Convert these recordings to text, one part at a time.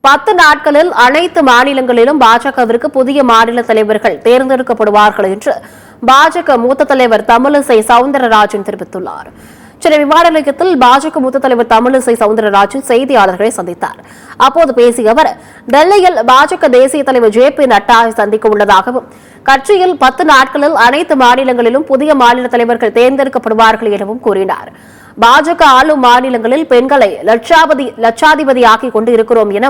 10 நாட்களில் அனைத்து மாநிலங்களிலும் பாஜகவிற்கு புதிய மாநில தலைவர்கள் தேர்ந்தெடுக்கப்படுவார்கள் என்று பாஜக மூத்த தலைவர் தமிழிசை சவுந்தரராஜன் தெரிவித்துள்ளார். சென்னை விமான நிலையத்தில் பாஜக மூத்த தலைவர் தமிழிசை சவுந்தரராஜன் செய்தியாளர்களை சந்தித்தார். அப்போது பேசிய அவர், டெல்லியில் பாஜக தேசிய தலைவர் ஜே.பி. நட்டாவை சந்திக்க உள்ளதாகவும், கட்சியில் 10 நாட்களில் அனைத்து மாநிலங்களிலும் புதிய மாநில தலைவர்கள் தேர்ந்தெடுக்கப்படுவார்கள் எனவும் கூறினார். பாஜக ஆளும் மாநிலங்களில் பெண்களை லட்சாதிபதியாக்கிக் கொண்டு இருக்கிறோம் என,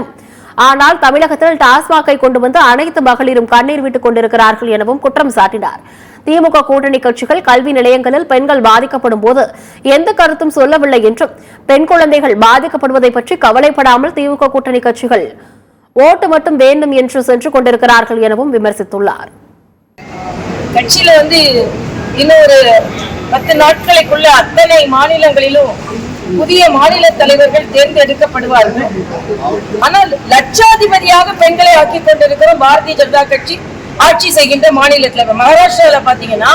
ஆனால் தமிழகத்தில் டாஸ்மாகை கொண்டு வந்து அனைத்து மகளிரும் கண்ணீர் விட்டுக் கொண்டிருக்கிறார்கள் எனவும் குற்றம் சாட்டினார். திமுக கூட்டணி கட்சிகள் கல்வி நிலையங்களில் பெண்கள் பாதிக்கப்படும் போது எந்த கருத்தும் சொல்லவில்லை என்றும், பெண் குழந்தைகள் பாதிக்கப்படுவதை பற்றி கவலைப்படாமல் திமுக கூட்டணி கட்சிகள் ஓட்டு மட்டும் வேண்டும் என்று சென்று கொண்டிருக்கிறார்கள் எனவும் விமர்சித்துள்ளார். கட்சியில இன்னொரு 10 நாட்களுக்குள்ள அத்தனை மாநிலங்களிலும் புதிய மாநில தலைவர்கள் தேர்ந்தெடுக்கப்படுவார்கள். ஆனால் லட்சாதிபதியாக பெண்களை ஆக்கிக் கொண்டிருக்கிறோம் பாரதிய ஜனதா கட்சி ஆட்சி செய்கின்ற மாநிலத்தில். மகாராஷ்டிரால பாத்தீங்கன்னா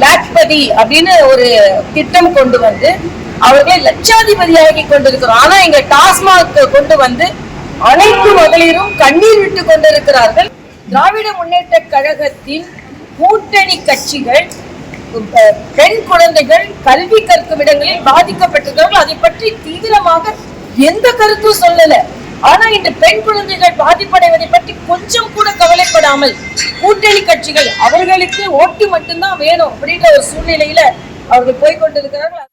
லாக்பதி அப்படின்னு ஒரு திட்டம் கொண்டு வந்து அவர்களை லட்சாதிபதியாகி கொண்டிருக்கிறோம். ஆனா இங்க டாஸ்மாக் கொண்டு வந்து அனைத்து மகளிரும் கண்ணீர் விட்டு கொண்டிருக்கிறார்கள். திராவிட முன்னேற்ற கழகத்தின் கூட்டணி கட்சிகள் பெண் குழந்தைகள் கல்வி கற்கும் இடங்களில் பாதிக்கப்பட்டிருக்கிறார்கள். அதை பற்றி தீவிரமாக எந்த கருத்தும் சொல்லல. ஆனா இந்த பெண் குழந்தைகள் பாதிப்படைவதை பற்றி கொஞ்சம் கூட கவலைப்படாமல் கூட்டணி கட்சிகள் அவர்களுக்கு ஓட்டு மட்டும்தான் வேணும் அப்படின்ற ஒரு சூழ்நிலையில அவர்கள் போய்கொண்டிருக்கிறார்கள்.